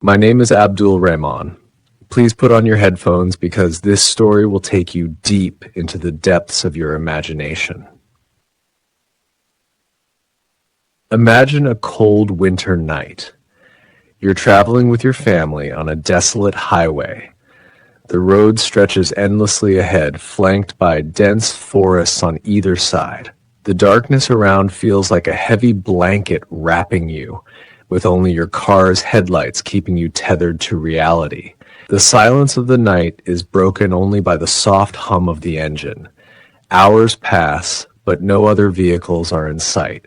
My name is Abdul Rahman. Please put on your headphones because this story will take you deep into the depths of your imagination. Imagine a cold winter night. You're traveling with your family on a desolate highway. The road stretches endlessly ahead, flanked by dense forests on either side. The darkness around feels like a heavy blanket wrapping you, with only your car's headlights keeping you tethered to reality. The silence of the night is broken only by the soft hum of the engine. Hours pass, but no other vehicles are in sight.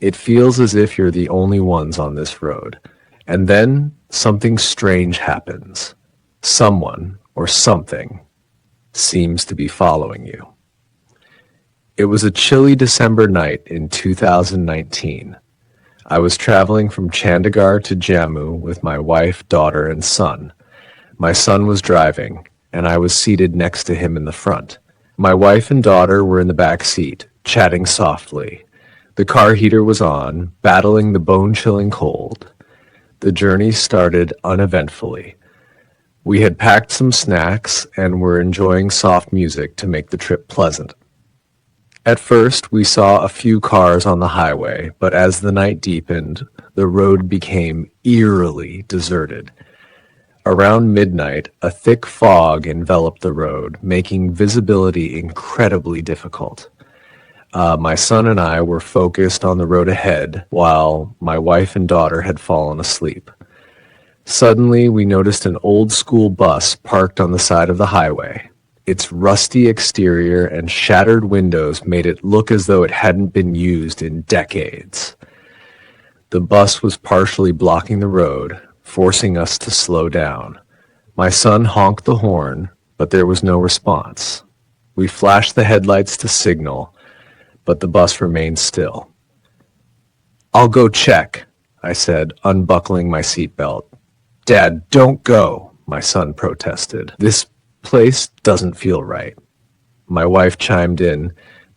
It feels as if you're the only ones on this road. And then something strange happens. Someone, or something, seems to be following you. It was a chilly December night in 2019. I was traveling from Chandigarh to Jammu with my wife, daughter, and son. My son was driving, and I was seated next to him in the front. My wife and daughter were in the back seat, chatting softly. The car heater was on, battling the bone-chilling cold. The journey started uneventfully. We had packed some snacks and were enjoying soft music to make the trip pleasant. At first, we saw a few cars on the highway, but as the night deepened, the road became eerily deserted. Around midnight, a thick fog enveloped the road, making visibility incredibly difficult. My son and I were focused on the road ahead, while my wife and daughter had fallen asleep. Suddenly, we noticed an old school bus parked on the side of the highway. Its rusty exterior and shattered windows made it look as though it hadn't been used in decades. The bus was partially blocking the road, forcing us to slow down. My son honked the horn, but there was no response. We flashed the headlights to signal, but the bus remained still. "I'll go check," I said, unbuckling my seatbelt. "Dad, don't go," my son protested. "This place doesn't feel right." My wife chimed in,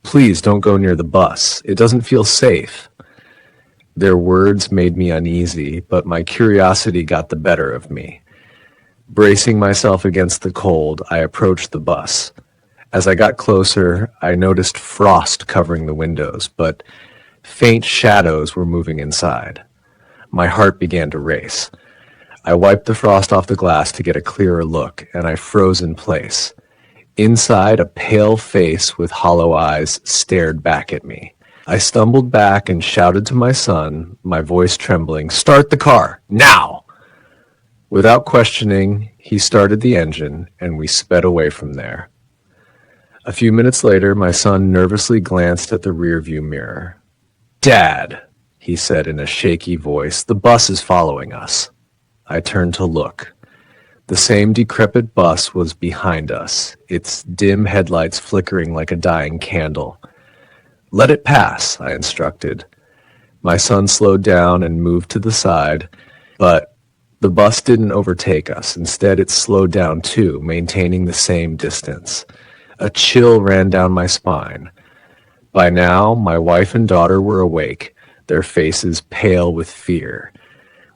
"Please don't go near the bus. It doesn't feel safe." Their words made me uneasy, but my curiosity got the better of me. Bracing myself against the cold, I approached the bus. As I got closer, I noticed frost covering the windows, but faint shadows were moving inside. My heart began to race. I wiped the frost off the glass to get a clearer look, and I froze in place. Inside, a pale face with hollow eyes stared back at me. I stumbled back and shouted to my son, my voice trembling, "Start the car, now!" Without questioning, he started the engine, and we sped away from there. A few minutes later, my son nervously glanced at the rearview mirror. "Dad," he said in a shaky voice, "the bus is following us." I turned to look. The same decrepit bus was behind us, its dim headlights flickering like a dying candle. "Let it pass," I instructed. My son slowed down and moved to the side, but the bus didn't overtake us. Instead, it slowed down too, maintaining the same distance. A chill ran down my spine. By now, my wife and daughter were awake, their faces pale with fear.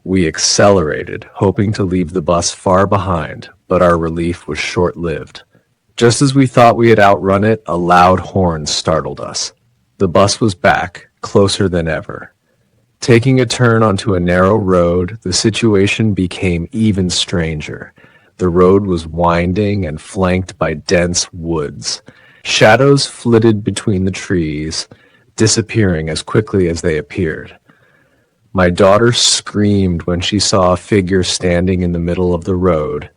We accelerated, hoping to leave the bus far behind, but our relief was short-lived. Just as we thought we had outrun it, a loud horn startled us. The bus was back, closer than ever. Taking a turn onto a narrow road, the situation became even stranger. The road was winding and flanked by dense woods. Shadows flitted between the trees, disappearing as quickly as they appeared. My daughter screamed when she saw a figure standing in the middle of the road,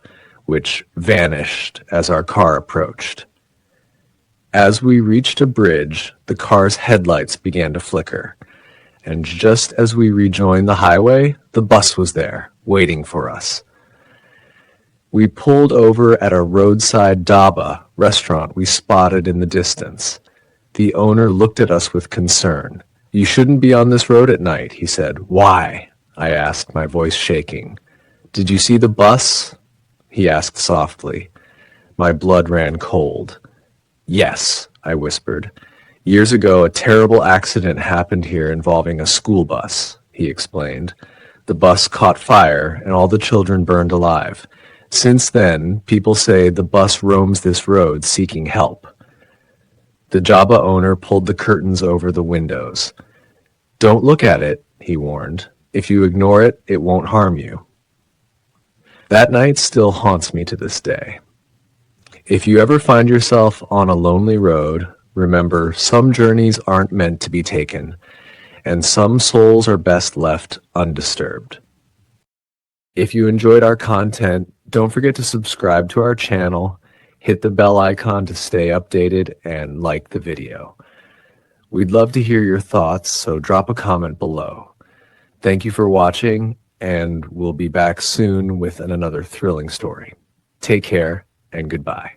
which vanished as our car approached. As we reached a bridge, the car's headlights began to flicker, and just as we rejoined the highway, the bus was there, waiting for us. We pulled over at a roadside dhaba restaurant we spotted in the distance. The owner looked at us with concern. "You shouldn't be on this road at night," he said. "Why?" I asked, my voice shaking. "Did you see the bus?" he asked softly. My blood ran cold. "Yes," I whispered. "Years ago, a terrible accident happened here involving a school bus," he explained. The bus caught fire and all the children burned alive. Since then, people say the bus roams this road seeking help. The Jabba owner pulled the curtains over the windows. Don't look at it, he warned. If you ignore it, it won't harm you. That night still haunts me to this day. If you ever find yourself on a lonely road, remember some journeys aren't meant to be taken, and some souls are best left undisturbed. If you enjoyed our content, don't forget to subscribe to our channel, hit the bell icon to stay updated, and like the video. We'd love to hear your thoughts, so drop a comment below. Thank you for watching, and we'll be back soon with another thrilling story. Take care, and goodbye.